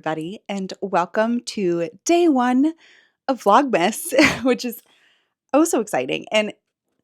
everybody, and welcome to day one of Vlogmas, which is oh so exciting. And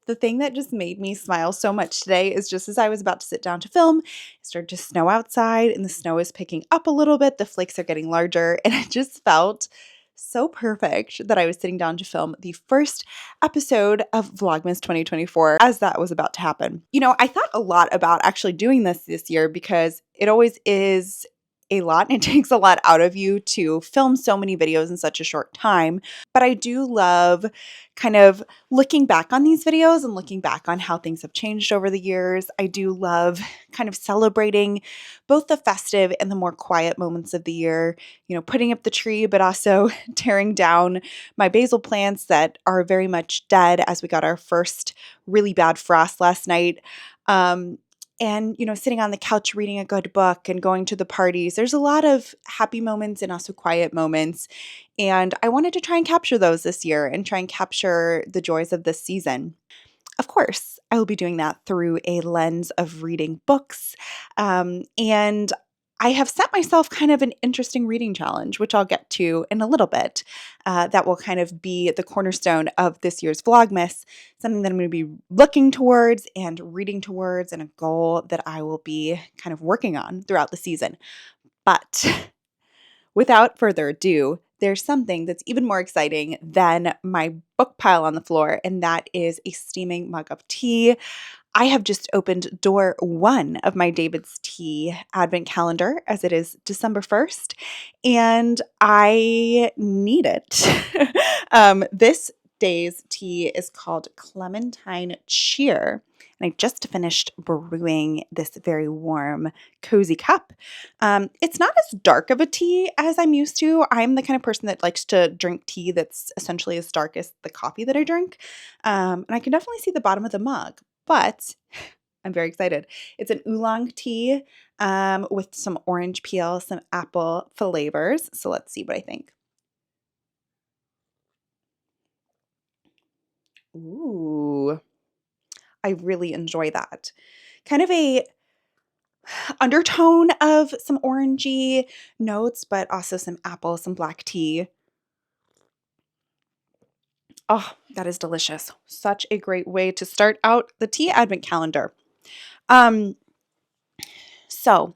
the thing that just made me smile so much today is just as I was about to sit down to film, it started to snow outside, and the snow is picking up a little bit. The flakes are getting larger, and it just felt so perfect that I was sitting down to film the first episode of Vlogmas 2024 as that was about to happen. You know, I thought a lot about actually doing this year because it always is a lot and it takes a lot out of you to film so many videos in such a short time. But I do love kind of looking back on these videos and looking back on how things have changed over the years. I do love kind of celebrating both the festive and the more quiet moments of the year, you know, putting up the tree, but also tearing down my basil plants that are very much dead as we got our first really bad frost last night. And, you know, sitting on the couch reading a good book and going to the parties. There's a lot of happy moments and also quiet moments. And I wanted to try and capture those this year and try and capture the joys of this season. Of course, I will be doing that through a lens of reading books. And I have set myself kind of an interesting reading challenge, which I'll get to in a little bit. That will kind of be the cornerstone of this year's Vlogmas, something that I'm going to be looking towards and reading towards, and a goal that I will be kind of working on throughout the season. But without further ado, there's something that's even more exciting than my book pile on the floor, and that is a steaming mug of tea. I have just opened door one of my David's Tea advent calendar as it is December 1st, and I need it. This day's tea is called Clementine Cheer, and I just finished brewing this very warm, cozy cup. It's not as dark of a tea as I'm used to. I'm the kind of person that likes to drink tea that's essentially as dark as the coffee that I drink, and I can definitely see the bottom of the mug. But I'm very excited. It's an oolong tea with some orange peel, some apple flavors. So let's see what I think. Ooh, I really enjoy that. Kind of a undertone of some orangey notes, but also some apple, some black tea. Oh, that is delicious. Such a great way to start out the tea advent calendar. Um, so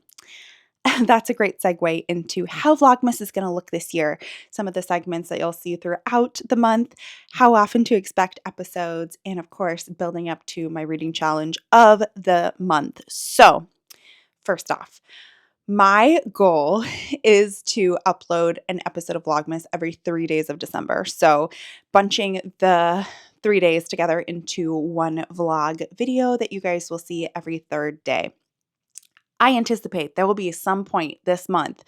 that's a great segue into how Vlogmas is going to look this year. Some of the segments that you'll see throughout the month, how often to expect episodes, and of course, building up to my reading challenge of the month. So, first off, my goal is to upload an episode of Vlogmas every 3 days of December. So, bunching the 3 days together into one vlog video that you guys will see every third day. I anticipate there will be some point this month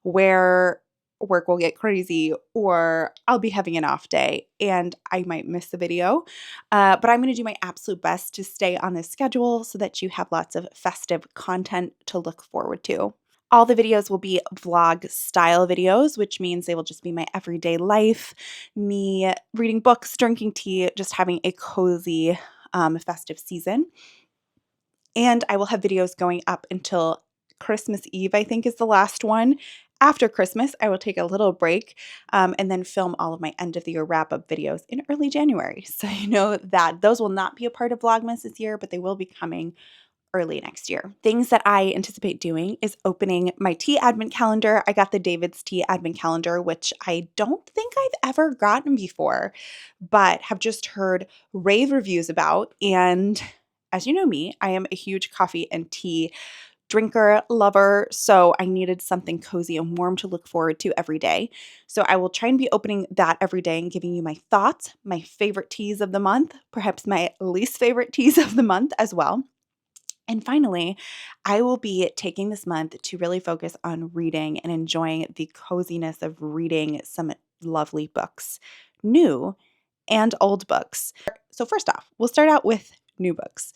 where work will get crazy or I'll be having an off day and I might miss a video. But I'm going to do my absolute best to stay on this schedule so that you have lots of festive content to look forward to. All the videos will be vlog style videos, which means they will just be my everyday life, me reading books, drinking tea, just having a cozy festive season. And I will have videos going up until Christmas Eve, I think is the last one. After Christmas, I will take a little break and then film all of my end of the year wrap up videos in early January. So you know that those will not be a part of Vlogmas this year, but they will be coming early next year. Things that I anticipate doing is opening my tea advent calendar. I got the David's Tea advent calendar, which I don't think I've ever gotten before, but have just heard rave reviews about. And as you know me, I am a huge coffee and tea drinker, lover, so I needed something cozy and warm to look forward to every day. So I will try and be opening that every day and giving you my thoughts, my favorite teas of the month, perhaps my least favorite teas of the month as well. And finally, I will be taking this month to really focus on reading and enjoying the coziness of reading some lovely books, new and old books. So first off, we'll start out with new books.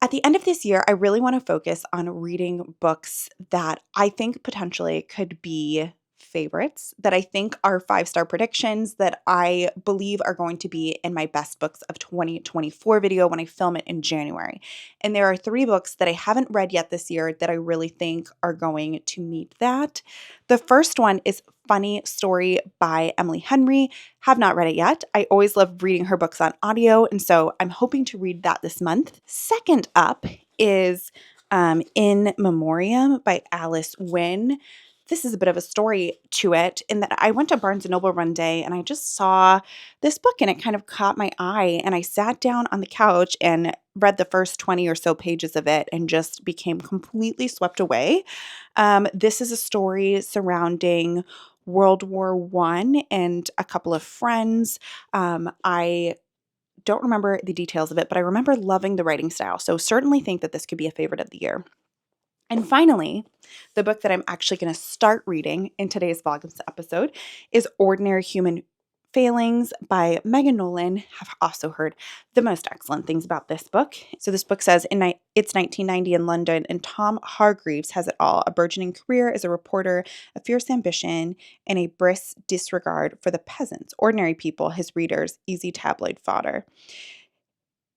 At the end of this year, I really want to focus on reading books that I think potentially could be favorites that I think are 5-star predictions that I believe are going to be in my best books of 2024 video when I film it in January. And there are 3 books that I haven't read yet this year that I really think are going to meet that. The first one is Funny Story by Emily Henry. Have not read it yet. I always love reading her books on audio, and so I'm hoping to read that this month. Second up is In Memoriam by Alice Wynne. This is a bit of a story to it in that I went to Barnes & Noble one day and I just saw this book and it kind of caught my eye, and I sat down on the couch and read the first 20 or so pages of it and just became completely swept away. This is a story surrounding World War I and a couple of friends. I don't remember the details of it, but I remember loving the writing style. So certainly think that this could be a favorite of the year. And finally, the book that I'm actually going to start reading in today's Vlogmas episode is Ordinary Human Failings by Megan Nolan. Have also heard the most excellent things about this book. So this book says it's 1990 in London, and Tom Hargreaves has it all: a burgeoning career as a reporter, a fierce ambition, and a brisk disregard for the peasants, ordinary people, his readers, easy tabloid fodder.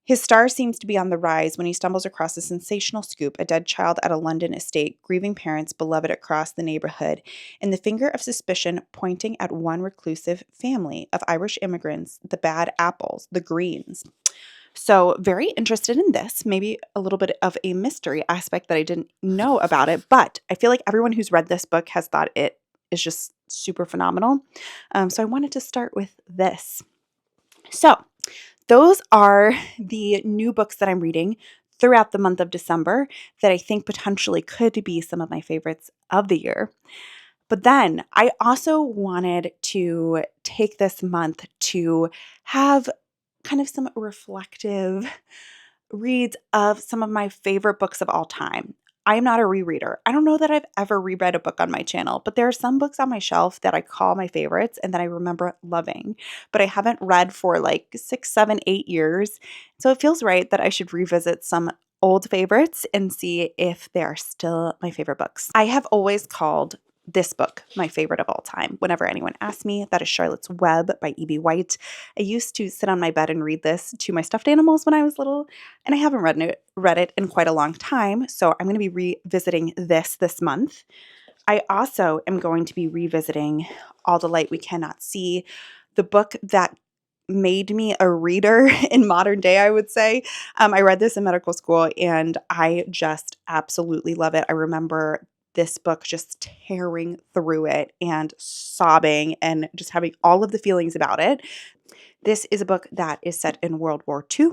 His star seems to be on the rise when he stumbles across a sensational scoop: a dead child at a London estate, grieving parents beloved across the neighborhood, and the finger of suspicion pointing at one reclusive family of Irish immigrants, the Bad Apples, the Greens. So very interested in this, maybe a little bit of a mystery aspect that I didn't know about it, but I feel like everyone who's read this book has thought it is just super phenomenal. So I wanted to start with this. So those are the new books that I'm reading throughout the month of December that I think potentially could be some of my favorites of the year. But then I also wanted to take this month to have kind of some reflective reads of some of my favorite books of all time. I am not a rereader. I don't know that I've ever reread a book on my channel, but there are some books on my shelf that I call my favorites and that I remember loving, but I haven't read for like 6, 7, 8 years. So it feels right that I should revisit some old favorites and see if they are still my favorite books. I have always called this book my favorite of all time. Whenever anyone asks me, that is Charlotte's Web by E.B. White. I used to sit on my bed and read this to my stuffed animals when I was little, and I haven't read it in quite a long time, so I'm going to be revisiting this month. I also am going to be revisiting All the Light We Cannot See, the book that made me a reader in modern day, I would say. I read this in medical school, and I just absolutely love it. I remember this book just tearing through it and sobbing and just having all of the feelings about it. This is a book that is set in World War II.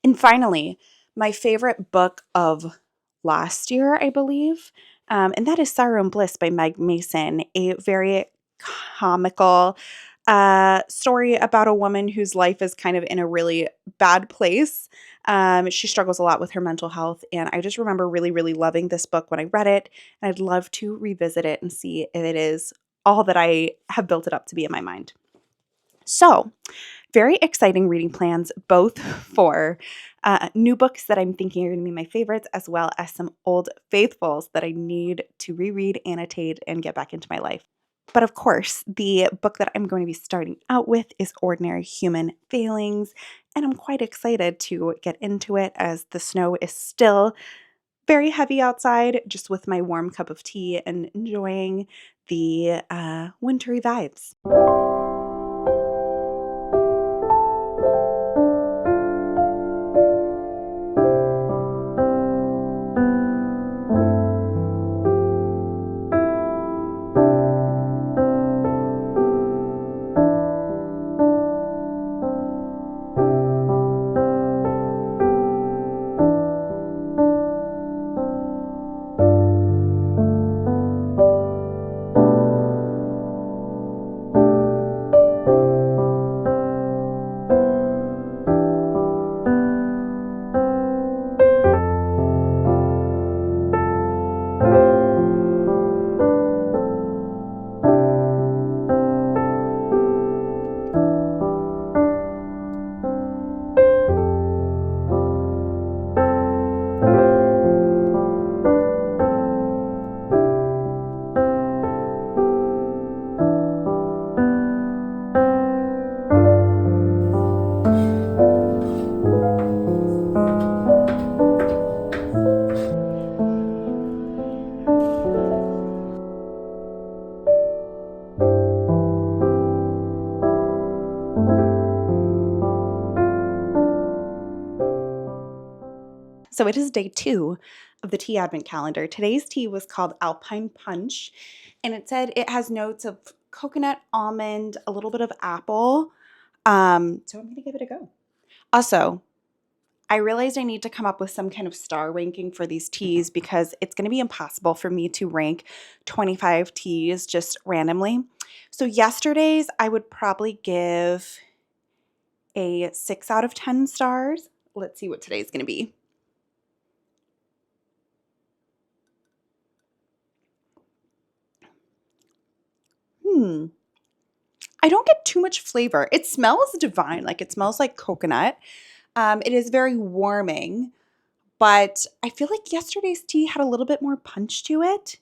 And finally, my favorite book of last year, I believe, and that is Sorrow and Bliss by Meg Mason, a very comical story about a woman whose life is kind of in a really bad place. She struggles a lot with her mental health, and I just remember really, really loving this book when I read it, and I'd love to revisit it and see if it is all that I have built it up to be in my mind. So, very exciting reading plans, both for new books that I'm thinking are going to be my favorites, as well as some old faithfuls that I need to reread, annotate, and get back into my life. But of course, the book that I'm going to be starting out with is Ordinary Human Failings, and I'm quite excited to get into it as the snow is still very heavy outside, just with my warm cup of tea and enjoying the wintry vibes. So it is day 2 of the tea advent calendar. Today's tea was called Alpine Punch, and it said it has notes of coconut, almond, a little bit of apple. So I'm going to give it a go. Also, I realized I need to come up with some kind of star ranking for these teas because it's going to be impossible for me to rank 25 teas just randomly. So yesterday's I would probably give a 6 out of 10 stars. Let's see what today's going to be. I don't get too much flavor. It smells divine, like it smells like coconut. It is very warming, but I feel like yesterday's tea had a little bit more punch to it.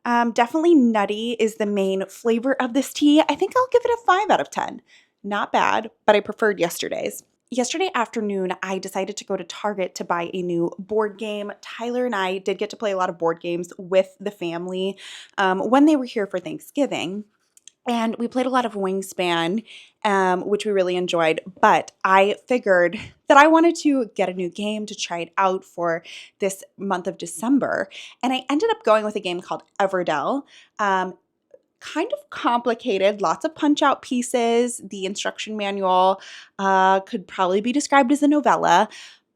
Definitely nutty is the main flavor of this tea. I think I'll give it a 5 out of 10. Not bad, but I preferred yesterday's. Yesterday afternoon, I decided to go to Target to buy a new board game. Tyler and I did get to play a lot of board games with the family when they were here for Thanksgiving. And we played a lot of Wingspan, which we really enjoyed. But I figured that I wanted to get a new game to try it out for this month of December. And I ended up going with a game called Everdell. Kind of complicated, lots of punch out pieces. The instruction manual could probably be described as a novella.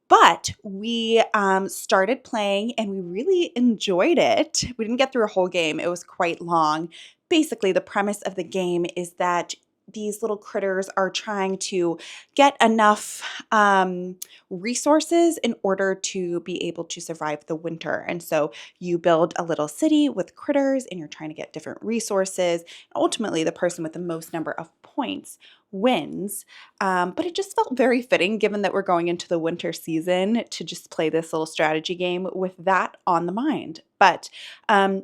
But we started playing and we really enjoyed it. We didn't get through a whole game, it was quite long. Basically, the premise of the game is that these little critters are trying to get enough resources in order to be able to survive the winter. And so you build a little city with critters and you're trying to get different resources. Ultimately, the person with the most number of points wins. But it just felt very fitting given that we're going into the winter season to just play this little strategy game with that on the mind. But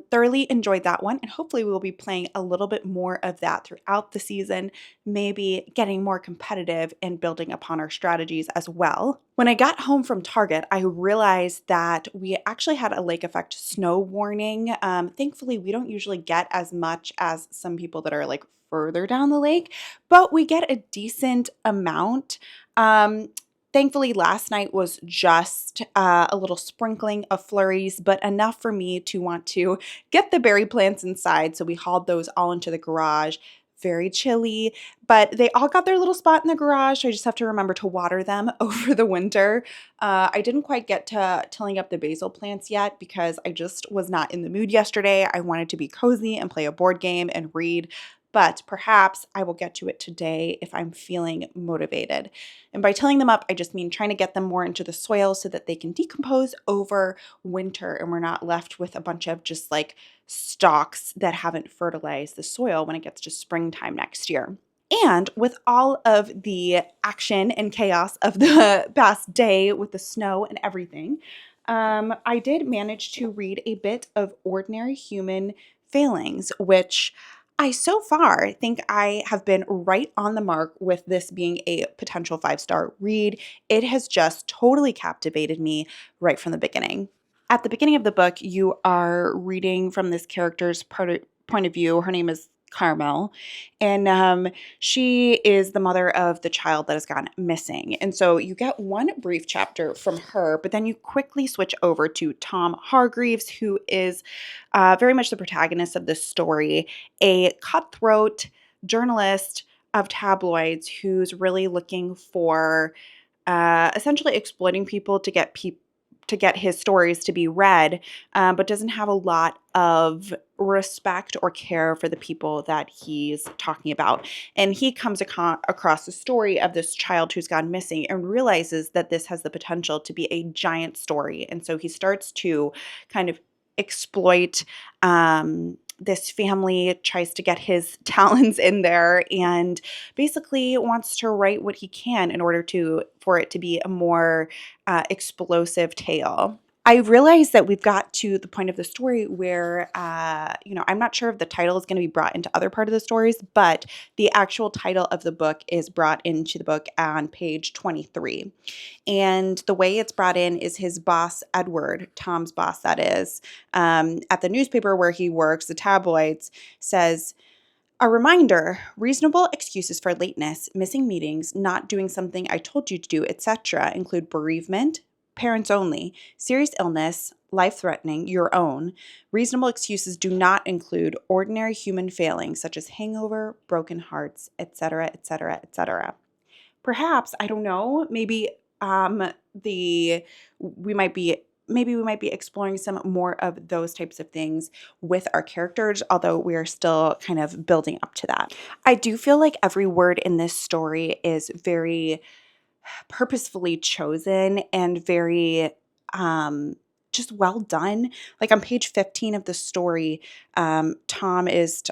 thoroughly enjoyed that one, and hopefully we will be playing a little bit more of that throughout the season, maybe getting more competitive and building upon our strategies as well. When I got home from Target, I realized that we actually had a lake effect snow warning. Thankfully, we don't usually get as much as some people that are like further down the lake, but we get a decent amount. Thankfully, last night was just a little sprinkling of flurries, but enough for me to want to get the berry plants inside. So we hauled those all into the garage. Very chilly, but they all got their little spot in the garage. So I just have to remember to water them over the winter. I didn't quite get to tilling up the basil plants yet because I just was not in the mood yesterday. I wanted to be cozy and play a board game and read, but perhaps I will get to it today if I'm feeling motivated. And by tilling them up, I just mean trying to get them more into the soil so that they can decompose over winter and we're not left with a bunch of just like stalks that haven't fertilized the soil when it gets to springtime next year. And with all of the action and chaos of the past day with the snow and everything, I did manage to read a bit of Ordinary Human Failings, which I so far think I have been right on the mark with this being a potential 5-star read. It has just totally captivated me right from the beginning. At the beginning of the book, you are reading from this character's point of view. Her name is Carmel, and she is the mother of the child that has gone missing. And so you get one brief chapter from her, but then you quickly switch over to Tom Hargreaves, who is very much the protagonist of this story, a cutthroat journalist of tabloids who's really looking for essentially exploiting people to get his stories to be read, but doesn't have a lot of respect or care for the people that he's talking about. And he comes across the story of this child who's gone missing and realizes that this has the potential to be a giant story. And so he starts to kind of exploit this family, tries to get his talents in there, and basically wants to write what he can in order for it to be a more explosive tale. I realize that we've got to the point of the story where, I'm not sure if the title is going to be brought into other part of the stories, but the actual title of the book is brought into the book on page 23. And the way it's brought in is his boss, Edward, Tom's boss, that is, at the newspaper where he works, the tabloids, says, "A reminder, reasonable excuses for lateness, missing meetings, not doing something I told you to do, etc. include bereavement, parents only, serious illness, life-threatening, your own. Reasonable excuses do not include ordinary human failings such as hangover, broken hearts, etc., etc., etc. Perhaps, I don't know, the we might be maybe we might be exploring some more of those types of things with our characters, although we are still kind of building up to that. I do feel like every word in this story is very purposefully chosen and very just well done. Like on page 15 of the story, Tom is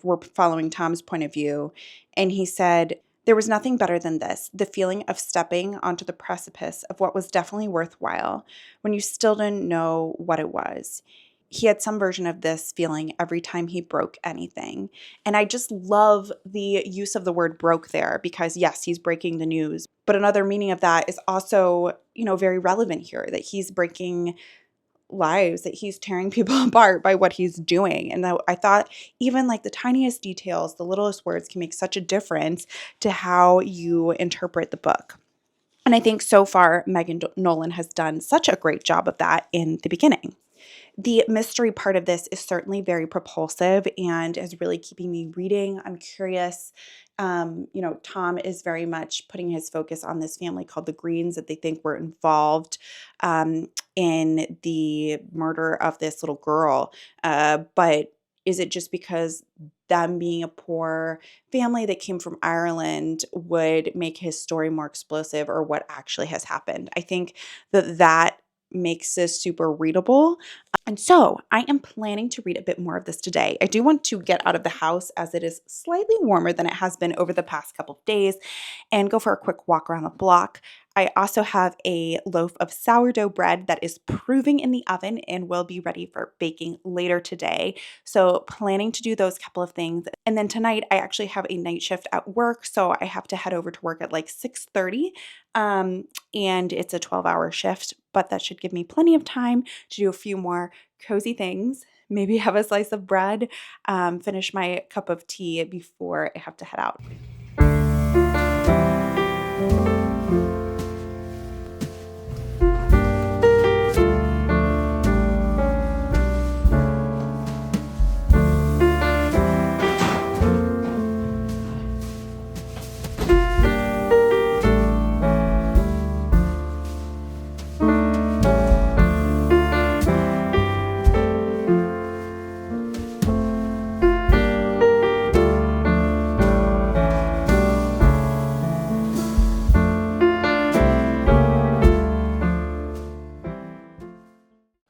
we're following Tom's point of view, and he said, "There was nothing better than this, the feeling of stepping onto the precipice of what was definitely worthwhile when you still didn't know what it was." He had some version of this feeling every time he broke anything. And I just love the use of the word broke there because, yes, he's breaking the news. But another meaning of that is also, very relevant here, that he's breaking lives, that he's tearing people apart by what he's doing. And I thought even like the tiniest details, the littlest words can make such a difference to how you interpret the book. And I think so far, Megan Nolan has done such a great job of that in the beginning. The mystery part of this is certainly very propulsive and is really keeping me reading. I'm curious. Tom is very much putting his focus on this family called the Greens that they think were involved in the murder of this little girl. But is it just because them being a poor family that came from Ireland would make his story more explosive, or what actually has happened? I think that makes this super readable. And so I am planning to read a bit more of this today. I do want to get out of the house as it is slightly warmer than it has been over the past couple of days and go for a quick walk around the block. I also have a loaf of sourdough bread that is proving in the oven and will be ready for baking later today. So planning to do those couple of things. And then tonight I actually have a night shift at work, so I have to head over to work at like 6:30. And it's a 12-hour shift, but that should give me plenty of time to do a few more cozy things, maybe have a slice of bread, finish my cup of tea before I have to head out.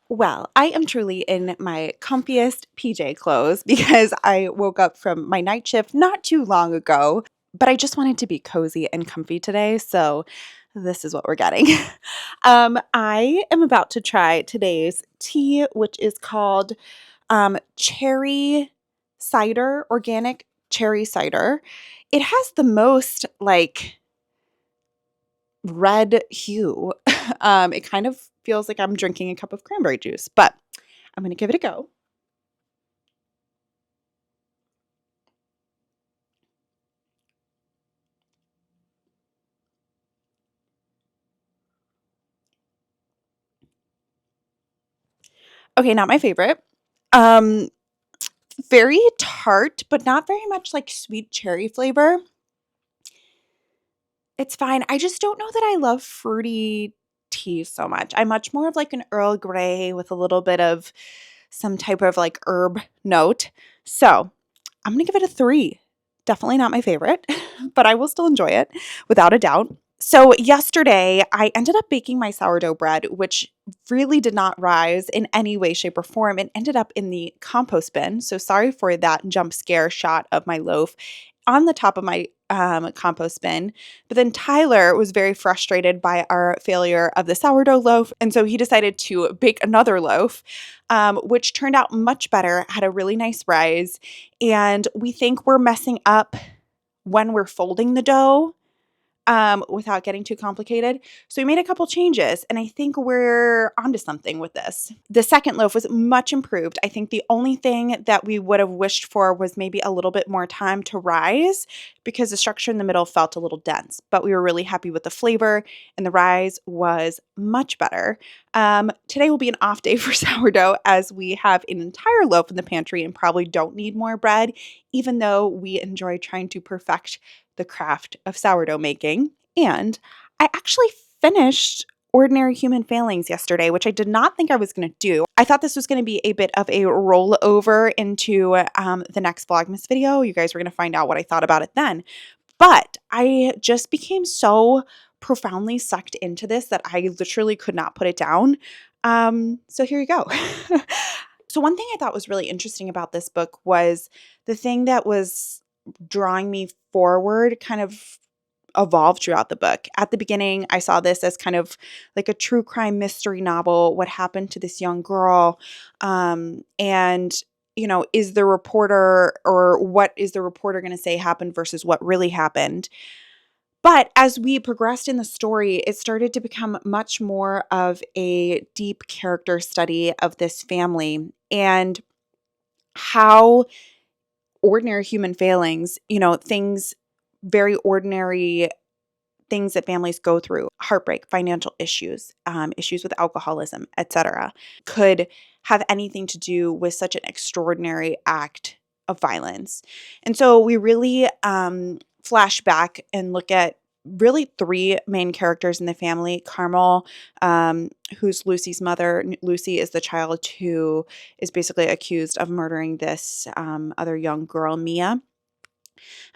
Well, I am truly in my comfiest PJ clothes because I woke up from my night shift not too long ago, but I just wanted to be cozy and comfy today, so this is what we're getting. I am about to try today's tea, which is called cherry cider, organic cherry cider. It has the most red hue. It kind of feels like I'm drinking a cup of cranberry juice, but I'm going to give it a go. Okay, not my favorite. Um, Very tart, but not very much like sweet cherry flavor. It's fine. I just don't know that I love fruity tea so much. I'm much more of like an Earl Grey with a little bit of some type of like herb note. So I'm going to give it a 3. Definitely not my favorite, but I will still enjoy it without a doubt. So yesterday, I ended up baking my sourdough bread, which really did not rise in any way, shape, or form. It ended up in the compost bin. So sorry for that jump scare shot of my loaf on the top of my compost bin. But then Tyler was very frustrated by our failure of the sourdough loaf. And so he decided to bake another loaf, which turned out much better, had a really nice rise. And we think we're messing up when we're folding the dough. without getting too complicated. So we made a couple changes, and I think we're onto something with this. The second loaf was much improved. I think the only thing that we would have wished for was maybe a little bit more time to rise, because the structure in the middle felt a little dense, but we were really happy with the flavor, and the rise was much better. Today will be an off day for sourdough, as we have an entire loaf in the pantry and probably don't need more bread, even though we enjoy trying to perfect the craft of sourdough making. And I actually finished Ordinary Human Failings yesterday, which I did not think I was going to do. I thought this was going to be a bit of a rollover into the next Vlogmas video. You guys were going to find out what I thought about it then. But I just became so profoundly sucked into this that I literally could not put it down. So here you go. So one thing I thought was really interesting about this book was the thing that was drawing me forward kind of evolved throughout the book. At the beginning, I saw this as kind of like a true crime mystery novel. What happened to this young girl? And is the reporter, or what is the reporter going to say happened versus what really happened? But as we progressed in the story, it started to become much more of a deep character study of this family and how ordinary human failings, things, very ordinary things that families go through, heartbreak, financial issues, issues with alcoholism, etc., could have anything to do with such an extraordinary act of violence. And so we really flash back and look at really three main characters in the family. Carmel, who's Lucy's mother. Lucy is the child who is basically accused of murdering this other young girl, Mia.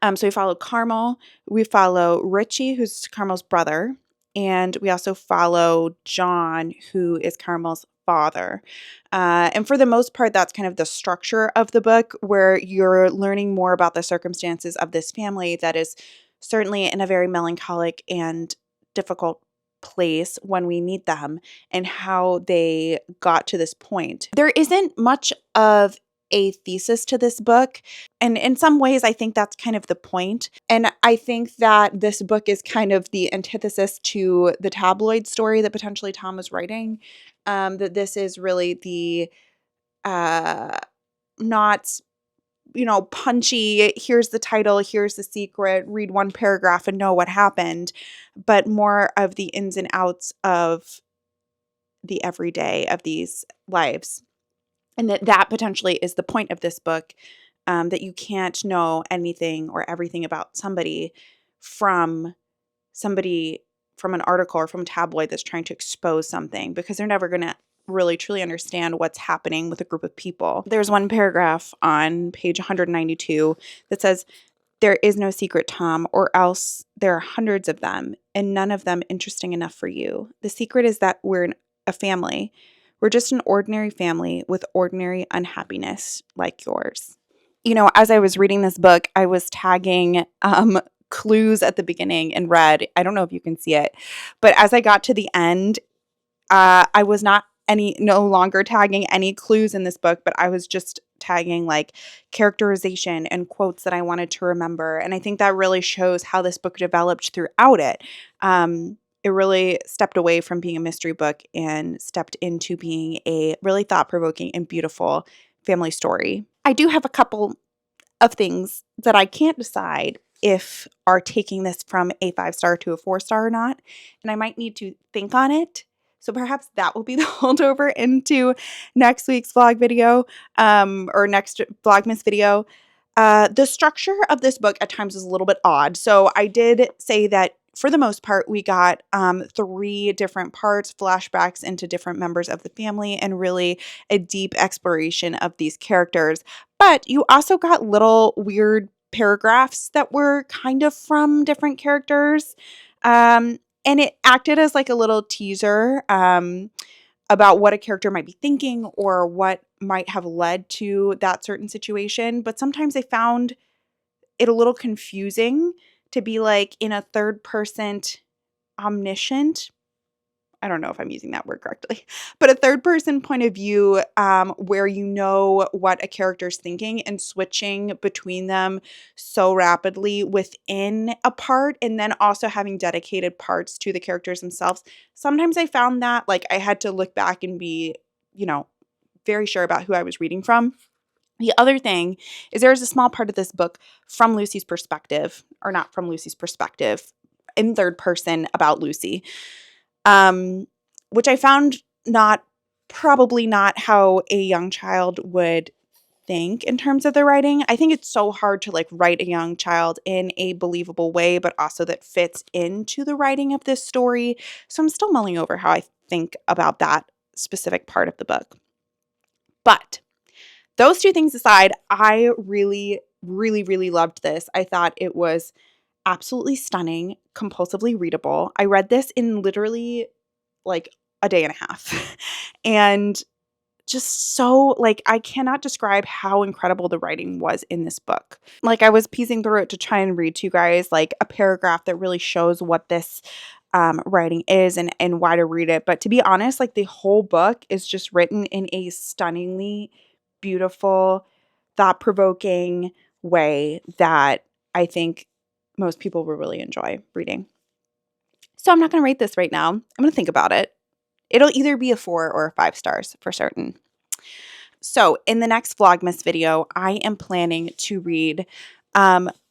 So we follow Carmel, we follow Richie, who's Carmel's brother, and we also follow John, who is Carmel's father. And for the most part, that's kind of the structure of the book, where you're learning more about the circumstances of this family that is certainly in a very melancholic and difficult place when we meet them, and how they got to this point. There isn't much of a thesis to this book. And in some ways, I think that's kind of the point. And I think that this book is kind of the antithesis to the tabloid story that potentially Tom was writing. That this is really the not, punchy, here's the title, here's the secret, read one paragraph and know what happened, but more of the ins and outs of the everyday of these lives. And that potentially is the point of this book, that you can't know anything or everything about somebody from an article or from a tabloid that's trying to expose something, because they're never going to really truly understand what's happening with a group of people. There's one paragraph on page 192 that says, "There is no secret, Tom, or else there are hundreds of them, and none of them interesting enough for you. The secret is that we're a family. We're just an ordinary family with ordinary unhappiness like yours." As I was reading this book, I was tagging clues at the beginning in red. I don't know if you can see it, but as I got to the end, I was no longer tagging any clues in this book, but I was just tagging like characterization and quotes that I wanted to remember. And I think that really shows how this book developed throughout it. It really stepped away from being a mystery book and stepped into being a really thought-provoking and beautiful family story. I do have a couple of things that I can't decide if are taking this from a 5-star to a 4-star or not, and I might need to think on it. So perhaps that will be the holdover into next week's vlog video, or next Vlogmas video. The structure of this book at times is a little bit odd. So I did say that for the most part, we got 3 different parts, flashbacks into different members of the family, and really a deep exploration of these characters. But you also got little weird paragraphs that were kind of from different characters. And it acted as like a little teaser about what a character might be thinking or what might have led to that certain situation. But sometimes I found it a little confusing to be like in a third person omniscient I don't know if I'm using that word correctly, but a third person point of view where you know what a character is thinking and switching between them so rapidly within a part, and then also having dedicated parts to the characters themselves. Sometimes I found that like I had to look back and be, you know, very sure about who I was reading from. The other thing is there's a small part of this book from Lucy's perspective, or not from Lucy's perspective, in third person about Lucy, which I found probably not how a young child would think in terms of the writing. I think it's so hard to like write a young child in a believable way, but also that fits into the writing of this story. So I'm still mulling over how I think about that specific part of the book. But those two things aside, I really, really, really loved this. I thought it was absolutely stunning, compulsively readable. I read this in literally like a day and a half. And just so like I cannot describe how incredible the writing was in this book. Like I was piecing through it to try and read to you guys like a paragraph that really shows what this writing is and why to read it. But to be honest, like the whole book is just written in a stunningly beautiful, thought-provoking way that I think most people will really enjoy reading. So I'm not going to rate this right now. I'm going to think about it. It'll either be a 4 or a 5 stars for certain. So in the next Vlogmas video, I am planning to read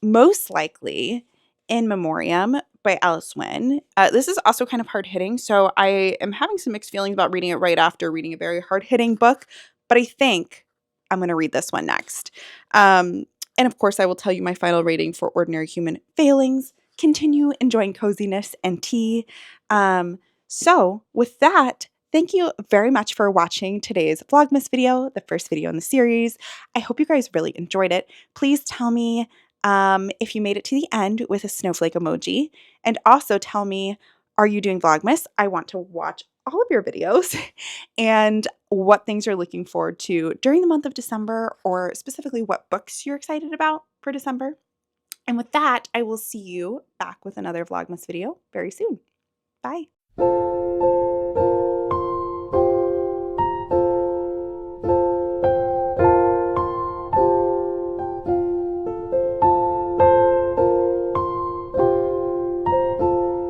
most likely In Memoriam by Alice Wynne. This is also kind of hard-hitting, so I am having some mixed feelings about reading it right after reading a very hard-hitting book, but I think I'm going to read this one next. And of course, I will tell you my final rating for Ordinary Human Failings. Continue enjoying coziness and tea. So with that, thank you very much for watching today's Vlogmas video, the first video in the series. I hope you guys really enjoyed it. Please tell me if you made it to the end with a snowflake emoji, and also tell me, are you doing Vlogmas? I want to watch all of your videos and what things you're looking forward to during the month of December, or specifically what books you're excited about for December. And with that, I will see you back with another Vlogmas video very soon. Bye.